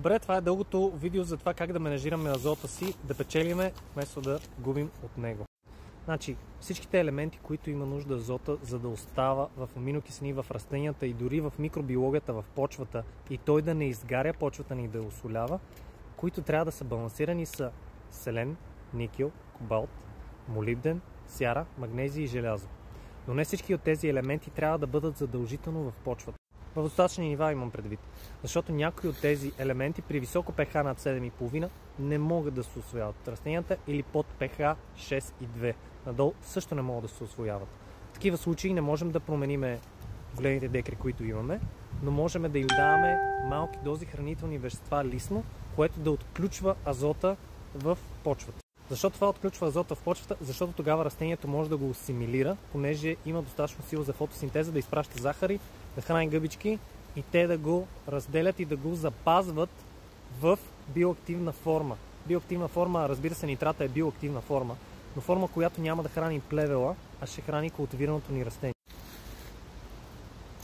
Добре, това е дългото видео за това как да менажираме азота си, да печелиме, вместо да губим от него. Значи, всичките елементи, които има нужда азота, за да остава в аминокиселини в растенията и дори в микробиологията в почвата и той да не изгаря почвата ни да я осолява, които трябва да са балансирани, са селен, никел, кобалт, молибден, сяра, магнезий и желязо. Но не всички от тези елементи трябва да бъдат задължително в почвата. В достатъчни нива имам предвид, защото някои от тези елементи при високо pH над 7,5 не могат да се усвояват от растенията или под pH 6,2. Надолу също не могат да се усвояват. В такива случаи не можем да промениме големите декри, които имаме, но можем да им даваме малки дози хранителни вещества лисно, което да отключва азота в почвата. Защо това отключва азота в почвата? Защото тогава растението може да го асимилира, понеже има достатъчно сила за фотосинтеза да изпраща захари, да храни гъбички и те да го разделят и да го запазват в биоактивна форма. Биоактивна форма, разбира се, нитрата е биоактивна форма, но форма, която няма да храни плевела, а ще храни култивираното ни растение.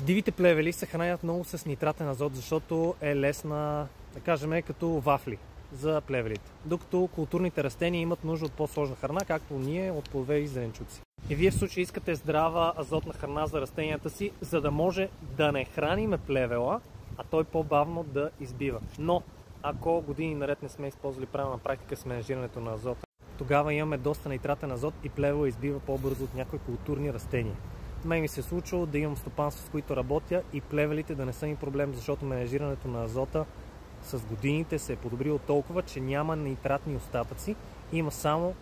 Дивите плевели се хранят много с нитратен азот, защото е лесна, да кажем, като вафли за плевелите. Докато културните растения имат нужда от по-сложна храна, както ние от плодове и зеленчуци. И вие в случай искате здрава азотна храна за растенията си, за да може да не храниме плевела, а той по-бавно да избива. Но ако години наред не сме използвали правилна практика с менажирането на азота, тогава имаме доста нитратен азот и плевела избива по-бързо от някои културни растения. Мен ми се е случило да имам стопанства, с които работя и плевелите да не са ми проблем, защото менажирането на азота с годините се е подобрило толкова, че няма нитратни остатъци, има само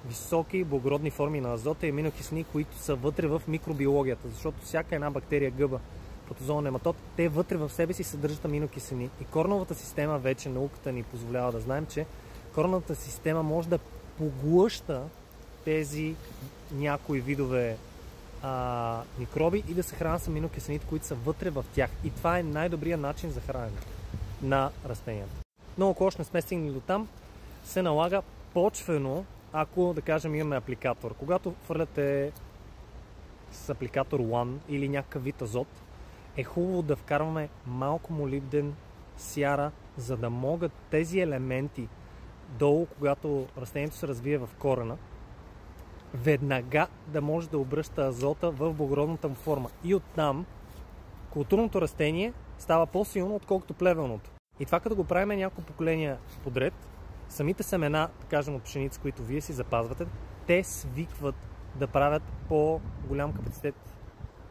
високи благородни форми на азота и аминокиселини, които са вътре в микробиологията, защото всяка една бактерия, гъба, протозоон, нематод, те вътре в себе си съдържат аминокиселини. И кореновата система, вече науката ни позволява да знаем, че кореновата система може да поглъща тези някои видове микроби и да се хранят с аминокиселините, които са вътре в тях. И това е най-добрият начин за хранене на растенията. Но ако още не сме стигнали до там, се налага почвено, ако, да кажем, имаме апликатор. Когато хвърляте с апликатор One или някакъв вид азот, е хубаво да вкарваме малко молибден, сяра, за да могат тези елементи долу, когато растението се развие в корена, веднага да може да обръща азота в благородната му форма. И оттам културното растение става по-силно, отколкото плевелното. И това като го правим няколко поколения подред, самите семена, да кажем от пшеница, които вие си запазвате, те свикват да правят по-голям капацитет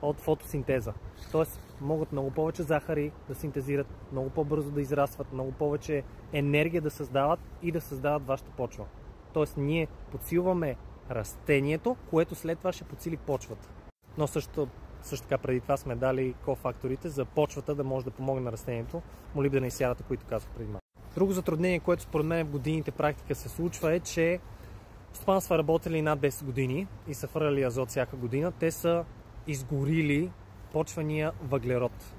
от фотосинтеза. Тоест могат много повече захари да синтезират, много по-бързо да израстват, много повече енергия да създават и да създават вашата почва. Тоест ние подсилваме растението, което след това ще подсили почвата. Но също така преди това сме дали кофакторите за почвата да може да помогне на растението, молибдена и сярата, които казах преди малко. Друго затруднение, което според мен в годините практика се случва, е, че стопанства работили над 10 години и са фърляли азот всяка година, те са изгорили почвения въглерод.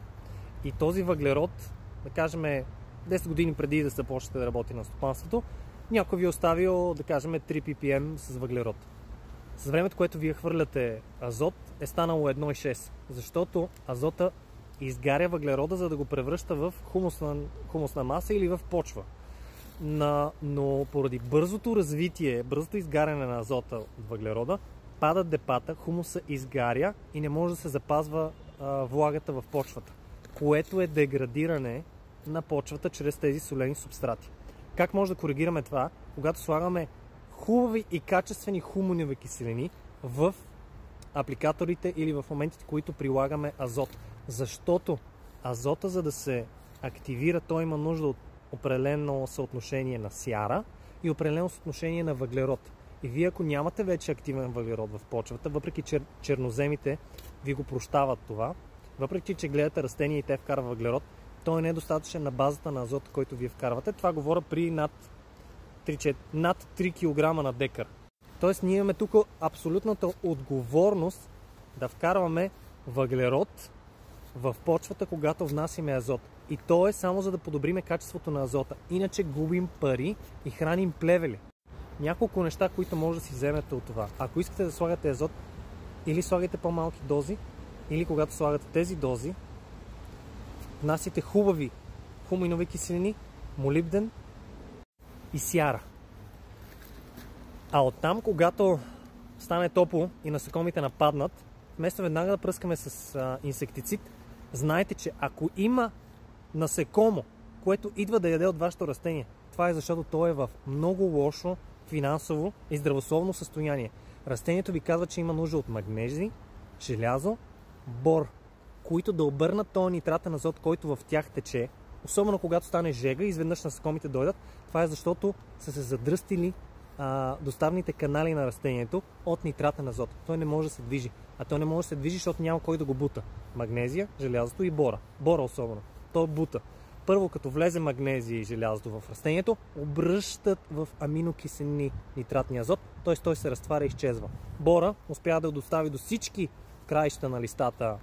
И този въглерод, да кажем 10 години преди да започнете да работи на стопанството, някой ви е оставил, да кажем, 3 ppm с въглерод. С времето, което вие хвърляте азот, е станало 1,6, защото азота изгаря въглерода, за да го превръща в хумусна маса или в почва. Но поради бързото развитие, бързото изгаряне на азота от въглерода, падат депата, хумуса изгаря и не може да се запазва влагата в почвата, което е деградиране на почвата чрез тези солени субстрати. Как може да коригираме това? Когато слагаме хубави и качествени хумунови киселини в апликаторите или в моментите, в които прилагаме азот. Защото азота, за да се активира, той има нужда от определено съотношение на сяра и определено съотношение на въглерод. И вие, ако нямате вече активен въглерод в почвата, въпреки че черноземите ви го прощават това, въпреки че гледате растения и те вкарва въглерод, той не е достатъчен на базата на азот, който вие вкарвате. Това говоря при над 3 кг на декар. Тоест ние имаме тук абсолютната отговорност да вкарваме въглерод в почвата, когато внасяме азот. И то е само за да подобриме качеството на азота. Иначе губим пари и храним плевели. Няколко неща, които може да си вземете от това. Ако искате да слагате азот, или слагайте по-малки дози, или когато слагате тези дози, внасяйте хубави хуминови киселини молибден и сяра. А оттам, когато стане топло и насекомите нападнат, вместо веднага да пръскаме с инсектицид, знайте, че ако има насекомо, което идва да яде от вашето растение, това е защото то е в много лошо финансово и здравословно състояние. Растението ви казва, че има нужда от магнези, желязо, бор, които да обърнат този нитратен азот, който в тях тече, особено когато стане жега и изведнъж насекомите дойдат. Това е защото са се задръстили доставните канали на растението от нитратен азот. Той не може да се движи. А той не може да се движи, защото няма кой да го бута. Магнезия, желязото и бора. Бора особено. Той бута. Първо, като влезе магнезия и желязото в растението, обръщат в аминокиселини нитратния азот, т.е. той се разтваря и изчезва. Бора успява да достави до всички краища на листата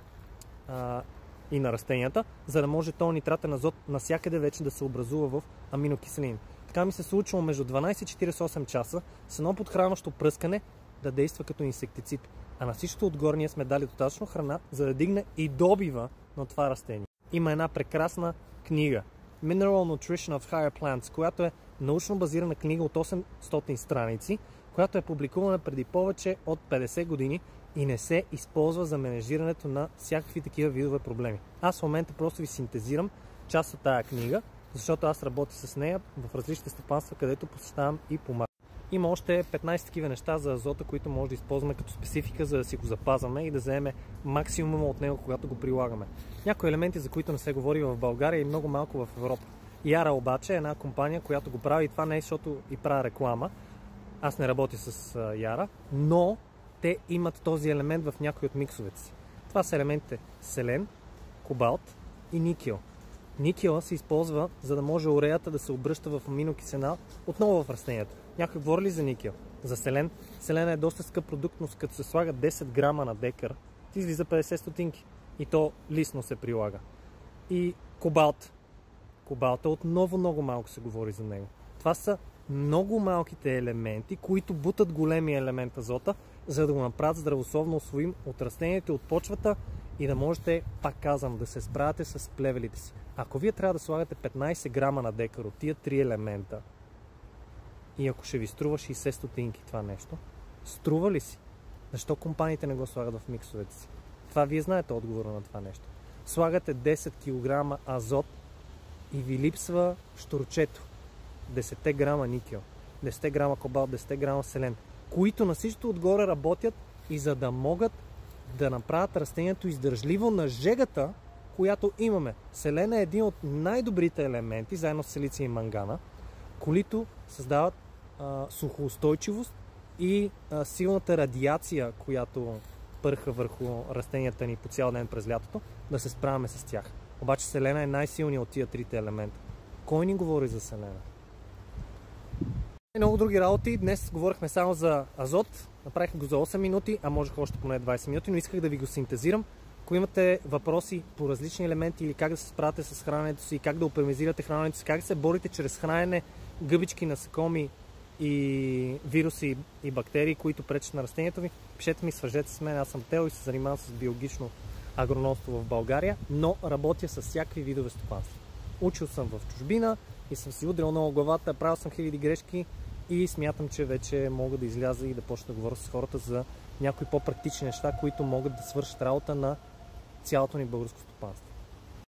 и на растенията, за да може този нитратен азот навсякъде вече да се образува в аминокиселини. Така ми се случило между 12 и 48 часа с едно подхранващо пръскане да действа като инсектицид. А на всичкото отгоре ние сме дали достатъчно храна, за да дигне и добива на това растение. Има една прекрасна книга Mineral Nutrition of Higher Plants, която е научно базирана книга от 800 страници, която е публикувана преди повече от 50 години и не се използва за менежирането на всякакви такива видове проблеми. Аз в момента просто ви синтезирам част от тая книга, защото аз работя с нея в различни стопанства, където посещавам и помагам. Има още 15 такива неща за азота, които може да използваме като специфика, за да си го запазваме и да вземем максимума от него, когато го прилагаме. Някои елементи, за които не се говори в България и много малко в Европа. Яра обаче е една компания, която го прави, и това не е, защото и правя реклама. Аз не работя с Яра, но те имат този елемент в някои от миксовете си. Това са елементите селен, кобалт и никел. Никела се използва, за да може уреята да се обръща в аминокиселина отново в растенията. Някой говори ли за никел? За селен? Селена е доста скъп продукт, но като се слага 10 грама на декар, ти излиза 50 стотинки. И то лисно се прилага. И кобалт. Кобалта отново много малко се говори за него. Това са много малките елементи, които бутат големия елемент азота, за да го направят здравословно усвоим от растението и от почвата и да можете, пак казвам, да се справяте с плевелите си. Ако вие трябва да слагате 15 грама на декар от тия 3 елемента и ако ще ви струва 60 стотинки това нещо, струва ли си? Защо компаниите не го слагат в миксовете си? Това вие знаете отговора на това нещо. Слагате 10 кг азот и ви липсва щурчето. 10 грама никел, 10 грама кобалт, 10 грама селен, които на всичко отгоре работят и за да могат да направят растението издържливо на жегата, която имаме. Селена е един от най-добрите елементи, заедно с силиция и мангана, които създават сухоустойчивост и силната радиация, която пърха върху растенията ни по цял ден през лятото, да се справяме с тях. Обаче селена е най-силният от тия трите елемента. Кой ни говори за селена? Много други работи. Днес говорихме само за азот. Направих го за 8 минути, а можех още поне 20 минути, но исках да ви го синтезирам. Ако имате въпроси по различни елементи или как да се справяте с храненето си, как да оптимизирате храненето си, как да се борите чрез хранене гъбички, насекоми и вируси и бактерии, които пречат на растението ви, пишете ми, свържете с мен. Аз съм Тео и се занимавам с биологично агрономство в България, но работя с всякакви видове стопанства. Учил съм в чужбина и съм си удрял много главата, правил съм хиляди грешки и смятам, че вече мога да изляза и да почна да говоря с хората за някои по-практични неща, които могат да свършат работа на цялото ни българско стопанство.